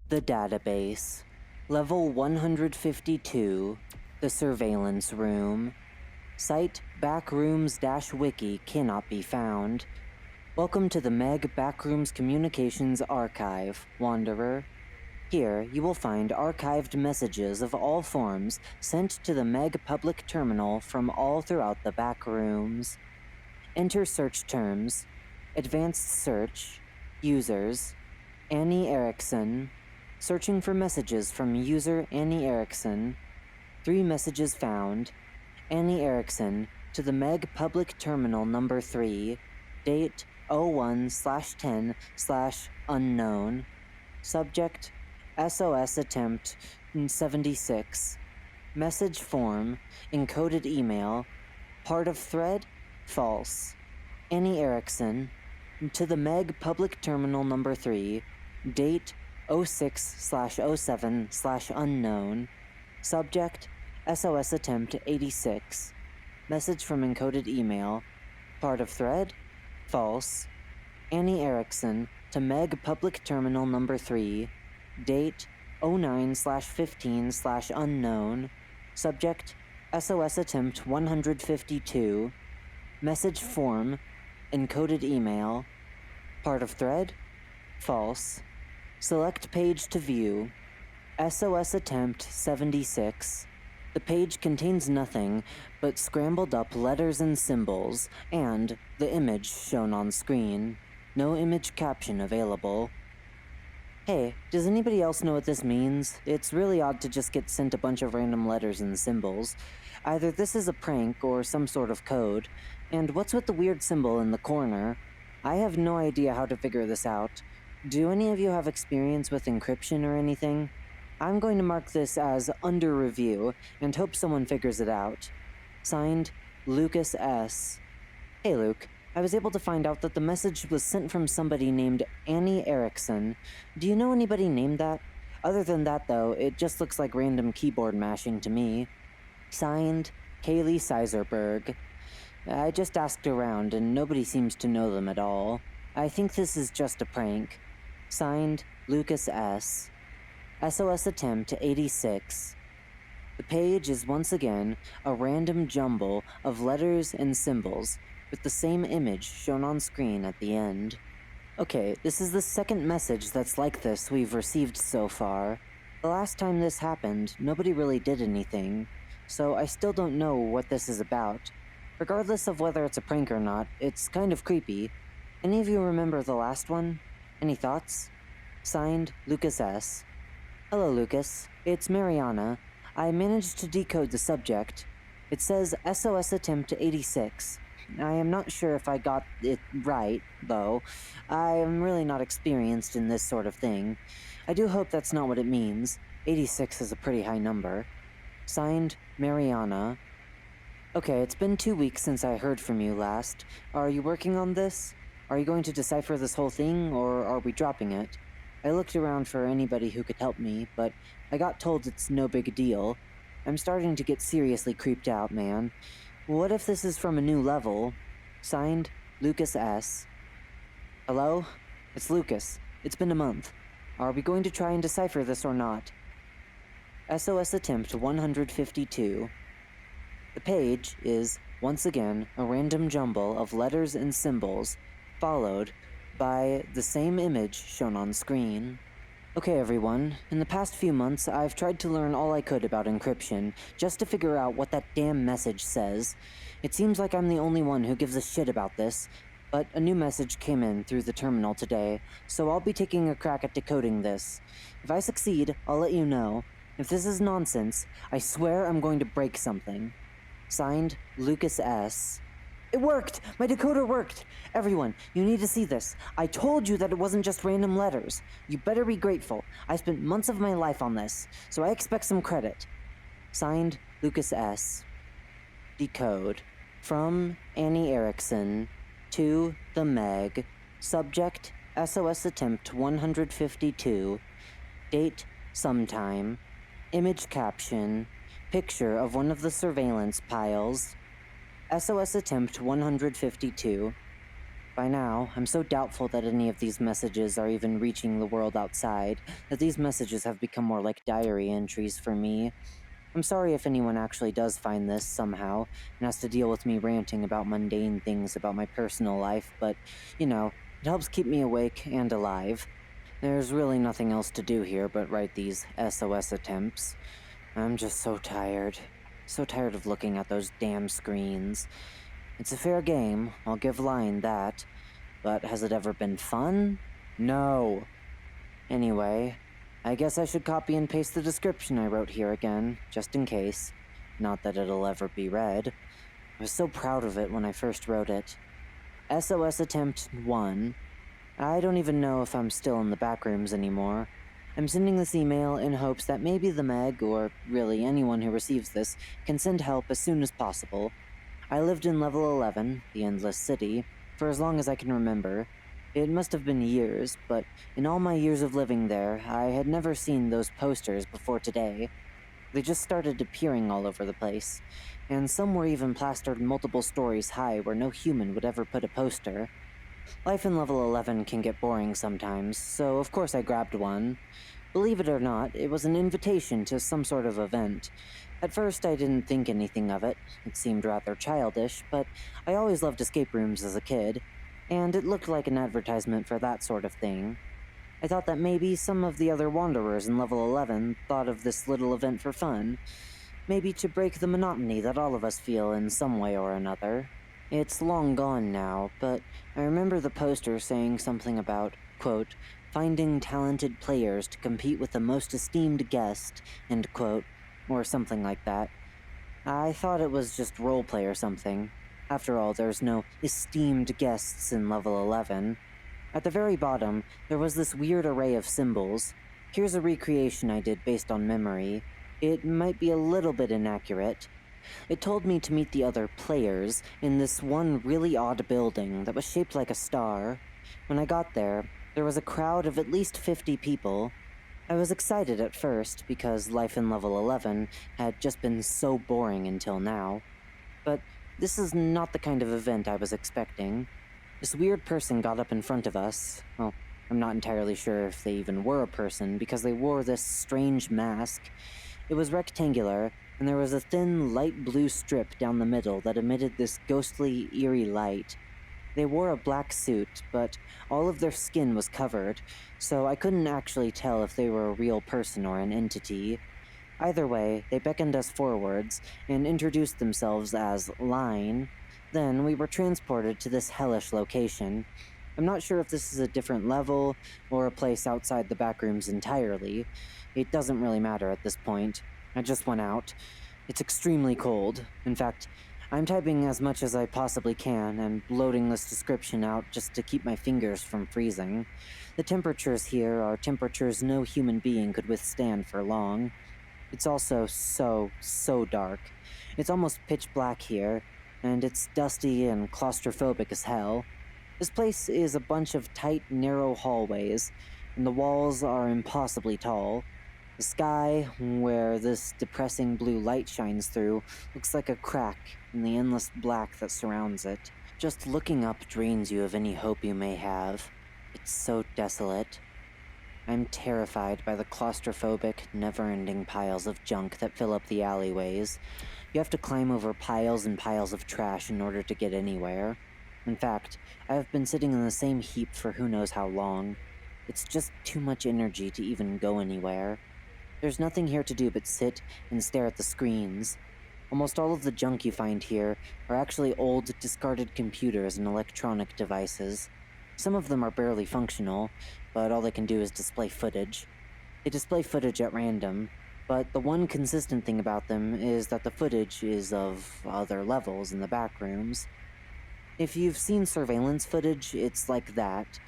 The database. Level 152. The surveillance room. Site Backrooms-wiki cannot be found. Welcome to the Meg Backrooms Communications Archive, Wanderer. Here, you will find archived messages of all forms sent to the Meg public terminal from all throughout the Backrooms. Enter search terms. Advanced search. Users. Annie Erickson. Searching for messages from user Annie Erickson. 3 messages found. Annie Erickson to the Meg public terminal number 3. Date 01/10/unknown. Subject SOS attempt 76. Message form encoded email. Part of thread false. Annie Erickson to the Meg public terminal number 3. Date 06/07/unknown. Subject SOS attempt 86. Message from encoded email. Part of thread false. Annie Erickson to Meg public terminal number 3. Date 09/15/unknown. Subject SOS attempt 152. Message form encoded email. Part of thread false. Select page to view. SOS attempt 76. The page contains nothing but scrambled up letters and symbols, and the image shown on screen. No image caption available. Hey, does anybody else know what this means? It's really odd to just get sent a bunch of random letters and symbols. Either this is a prank or some sort of code. And what's with the weird symbol in the corner? I have no idea how to figure this out. Do any of you have experience with encryption or anything? I'm going to mark this as under review and hope someone figures it out. Signed, Lucas S. Hey Luke, I was able to find out that the message was sent from somebody named Annie Erickson. Do you know anybody named that? Other than that though, it just looks like random keyboard mashing to me. Signed, Kaylee Sizerberg. I just asked around and nobody seems to know them at all. I think this is just a prank. Signed, Lucas S. SOS attempt 86. The page is once again a random jumble of letters and symbols with the same image shown on screen at the end. Okay, this is the second message that's like this we've received so far. The last time this happened, nobody really did anything, so I still don't know what this is about. Regardless of whether it's a prank or not, it's kind of creepy. Any of you remember the last one? Any thoughts? Signed, Lucas S. Hello, Lucas. It's Mariana. I managed to decode the subject. It says SOS attempt 86. I am not sure if I got it right, though. I am really not experienced in this sort of thing. I do hope that's not what it means. 86 is a pretty high number. Signed, Mariana. Okay, it's been 2 weeks since I heard from you last. Are you working on this? Are you going to decipher this whole thing, or are we dropping it? I looked around for anybody who could help me, but I got told it's no big deal. I'm starting to get seriously creeped out, man. What if this is from a new level? Signed, Lucas S. Hello? It's Lucas. It's been a month. Are we going to try and decipher this or not? SOS attempt 152. The page is, once again, a random jumble of letters and symbols, followed by the same image shown on screen. Okay everyone, in the past few months I've tried to learn all I could about encryption, just to figure out what that damn message says. It seems like I'm the only one who gives a shit about this, but a new message came in through the terminal today, so I'll be taking a crack at decoding this. If I succeed, I'll let you know. If this is nonsense, I swear I'm going to break something. Signed, Lucas S. It worked! My decoder worked! Everyone, you need to see this. I told you that it wasn't just random letters. You better be grateful. I spent months of my life on this, so I expect some credit. Signed, Lucas S. Decode. From Annie Erickson to the Meg. Subject, SOS attempt 152. Date, sometime. Image caption. Picture of one of the surveillance piles. SOS attempt 152. By now, I'm so doubtful that any of these messages are even reaching the world outside that these messages have become more like diary entries for me. I'm sorry if anyone actually does find this somehow and has to deal with me ranting about mundane things about my personal life, but, it helps keep me awake and alive. There's really nothing else to do here but write these SOS attempts. I'm just so tired. So tired of looking at those damn screens. It's a fair game, I'll give Lion that. But has it ever been fun? No. Anyway, I guess I should copy and paste the description I wrote here again, just in case. Not that it'll ever be read. I was so proud of it when I first wrote it. SOS Attempt 1. I don't even know if I'm still in the Backrooms anymore. I'm sending this email in hopes that maybe the Meg, or really anyone who receives this, can send help as soon as possible. I lived in level 11, the Endless City, for as long as I can remember. It must have been years, but in all my years of living there, I had never seen those posters before today. They just started appearing all over the place, and some were even plastered multiple stories high where no human would ever put a poster. Life in level 11 can get boring sometimes, so of course I grabbed one. Believe it or not, it was an invitation to some sort of event. At first, I didn't think anything of it. It seemed rather childish, but I always loved escape rooms as a kid, and it looked like an advertisement for that sort of thing. I thought that maybe some of the other wanderers in level 11 thought of this little event for fun, maybe to break the monotony that all of us feel in some way or another. It's long gone now, but I remember the poster saying something about, quote, finding talented players to compete with the most esteemed guest, end quote, or something like that. I thought it was just roleplay or something. After all, there's no esteemed guests in level 11. At the very bottom, there was this weird array of symbols. Here's a recreation I did based on memory. It might be a little bit inaccurate. It told me to meet the other players in this one really odd building that was shaped like a star. When I got there was a crowd of at least 50 people. I was excited at first because life in level 11 had just been so boring until now. But this is not the kind of event I was expecting. This weird person got up in front of us. Well, I'm not entirely sure if they even were a person because they wore this strange mask. It was rectangular, and there was a thin, light blue strip down the middle that emitted this ghostly, eerie light. They wore a black suit, but all of their skin was covered, so I couldn't actually tell if they were a real person or an entity. Either way, they beckoned us forwards and introduced themselves as Line. Then we were transported to this hellish location. I'm not sure if this is a different level or a place outside the Backrooms entirely. It doesn't really matter at this point. I just went out. It's extremely cold. In fact, I'm typing as much as I possibly can and bloating this description out just to keep my fingers from freezing. The temperatures here are temperatures no human being could withstand for long. It's also so dark. It's almost pitch black here, and it's dusty and claustrophobic as hell. This place is a bunch of tight, narrow hallways, and the walls are impossibly tall. The sky, where this depressing blue light shines through, looks like a crack in the endless black that surrounds it. Just looking up drains you of any hope you may have. It's so desolate. I'm terrified by the claustrophobic, never-ending piles of junk that fill up the alleyways. You have to climb over piles and piles of trash in order to get anywhere. In fact, I have been sitting in the same heap for who knows how long. It's just too much energy to even go anywhere. There's nothing here to do but sit and stare at the screens. Almost all of the junk you find here are actually old, discarded computers and electronic devices. Some of them are barely functional, but all they can do is display footage. They display footage at random, but the one consistent thing about them is that the footage is of other levels in the Backrooms. If you've seen surveillance footage, it's like that.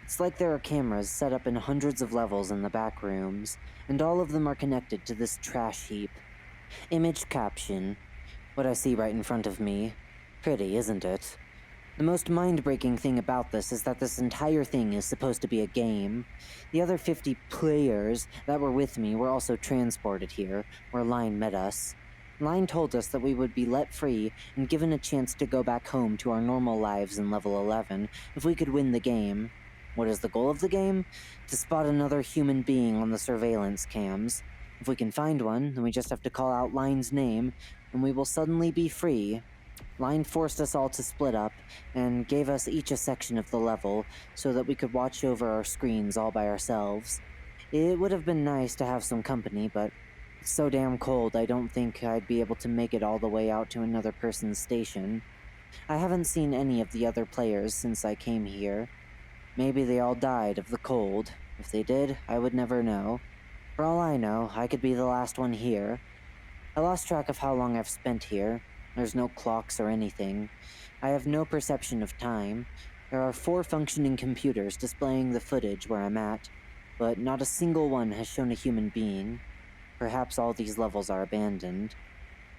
It's like there are cameras set up in hundreds of levels in the Backrooms, and all of them are connected to this trash heap. Image caption. What I see right in front of me. Pretty, isn't it? The most mind-breaking thing about this is that this entire thing is supposed to be a game. The other 50 players that were with me were also transported here, where Line met us. Line told us that we would be let free and given a chance to go back home to our normal lives in level 11 if we could win the game. What is the goal of the game? To spot another human being on the surveillance cams. If we can find one, then we just have to call out Line's name, and we will suddenly be free. Line forced us all to split up, and gave us each a section of the level, so that we could watch over our screens all by ourselves. It would have been nice to have some company, but it's so damn cold I don't think I'd be able to make it all the way out to another person's station. I haven't seen any of the other players since I came here. Maybe they all died of the cold. If they did, I would never know. For all I know, I could be the last one here. I lost track of how long I've spent here. There's no clocks or anything. I have no perception of time. There are 4 functioning computers displaying the footage where I'm at, but not a single one has shown a human being. Perhaps all these levels are abandoned.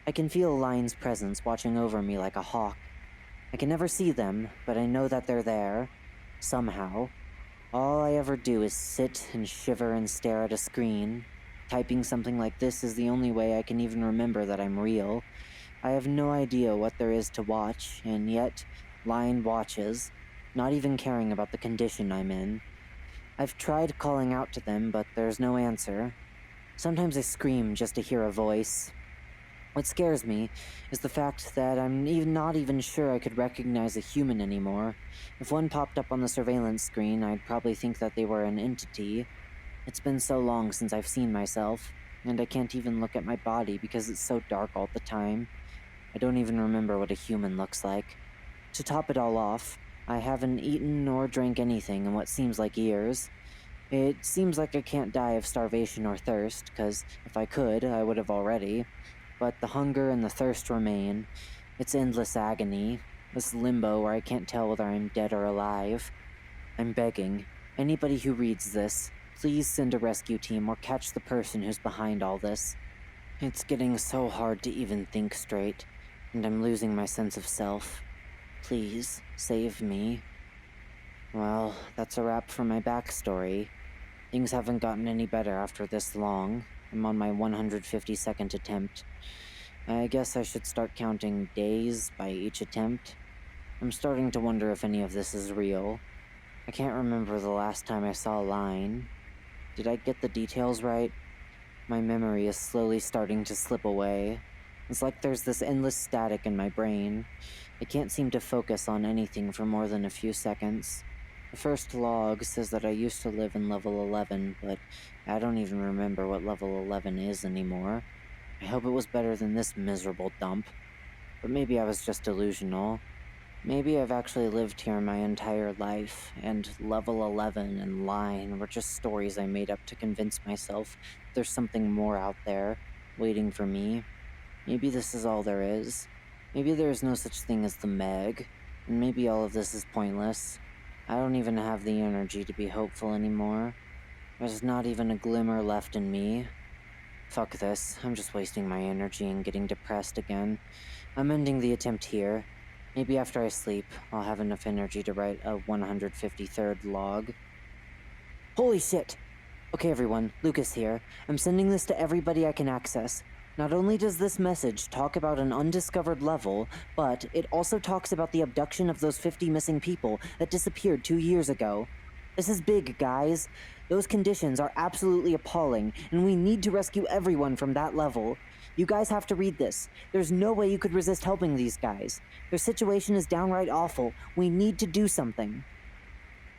I can feel Line's presence watching over me like a hawk. I can never see them, but I know that they're there. Somehow. All I ever do is sit and shiver and stare at a screen. Typing something like this is the only way I can even remember that I'm real. I have no idea what there is to watch, and yet, Line watches, not even caring about the condition I'm in. I've tried calling out to them, but there's no answer. Sometimes I scream just to hear a voice. What scares me is the fact that I'm not even sure I could recognize a human anymore. If one popped up on the surveillance screen, I'd probably think that they were an entity. It's been so long since I've seen myself, and I can't even look at my body because it's so dark all the time. I don't even remember what a human looks like. To top it all off, I haven't eaten or drank anything in what seems like years. It seems like I can't die of starvation or thirst, because if I could, I would have already. But the hunger and the thirst remain. It's endless agony, this limbo where I can't tell whether I'm dead or alive. I'm begging, anybody who reads this, please send a rescue team or catch the person who's behind all this. It's getting so hard to even think straight, and I'm losing my sense of self. Please, save me. Well, that's a wrap for my backstory. Things haven't gotten any better after this long. I'm on my 152nd attempt. I guess I should start counting days by each attempt. I'm starting to wonder if any of this is real. I can't remember the last time I saw Line. Did I get the details right? My memory is slowly starting to slip away. It's like there's this endless static in my brain. I can't seem to focus on anything for more than a few seconds. The first log says that I used to live in level 11, but I don't even remember what level 11 is anymore. I hope it was better than this miserable dump. But maybe I was just delusional. Maybe I've actually lived here my entire life, and level 11 and Line were just stories I made up to convince myself there's something more out there, waiting for me. Maybe this is all there is. Maybe there is no such thing as the Meg, and maybe all of this is pointless. I don't even have the energy to be hopeful anymore. There's not even a glimmer left in me. Fuck this, I'm just wasting my energy and getting depressed again. I'm ending the attempt here. Maybe after I sleep, I'll have enough energy to write a 153rd log. Holy shit! Okay everyone, Lucas here. I'm sending this to everybody I can access. Not only does this message talk about an undiscovered level, but it also talks about the abduction of those 50 missing people that disappeared 2 years ago. This is big, guys. Those conditions are absolutely appalling, and we need to rescue everyone from that level. You guys have to read this. There's no way you could resist helping these guys. Their situation is downright awful. We need to do something.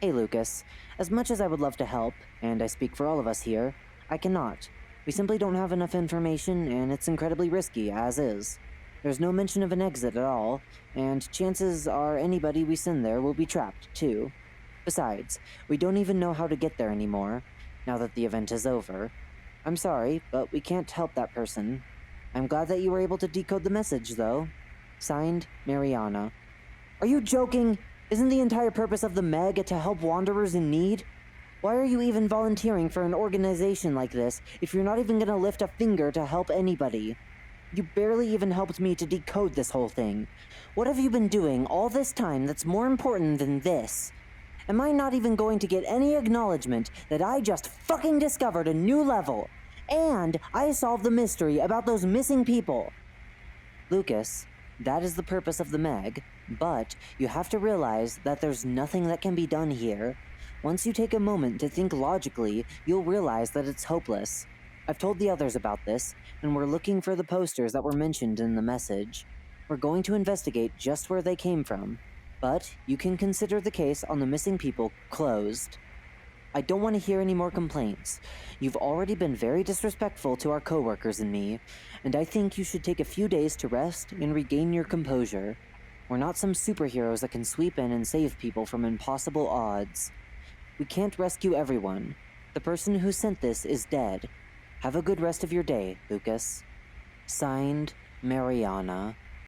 Hey, Lucas. As much as I would love to help, and I speak for all of us here, I cannot. We simply don't have enough information, and it's incredibly risky, as is. There's no mention of an exit at all, and chances are anybody we send there will be trapped, too. Besides, we don't even know how to get there anymore, now that the event is over. I'm sorry, but we can't help that person. I'm glad that you were able to decode the message, though. Signed, Mariana. Are you joking? Isn't the entire purpose of the Meg to help wanderers in need? Why are you even volunteering for an organization like this if you're not even gonna lift a finger to help anybody? You barely even helped me to decode this whole thing. What have you been doing all this time that's more important than this? Am I not even going to get any acknowledgement that I just fucking discovered a new level? And I solved the mystery about those missing people. Lucas, that is the purpose of the Meg, but you have to realize that there's nothing that can be done here. Once you take a moment to think logically, you'll realize that it's hopeless. I've told the others about this, and we're looking for the posters that were mentioned in the message. We're going to investigate just where they came from, but you can consider the case on the missing people closed. I don't want to hear any more complaints. You've already been very disrespectful to our coworkers and me, and I think you should take a few days to rest and regain your composure. We're not some superheroes that can sweep in and save people from impossible odds. We can't rescue everyone. The person who sent this is dead. Have a good rest of your day, Lucas. Signed, Mariana.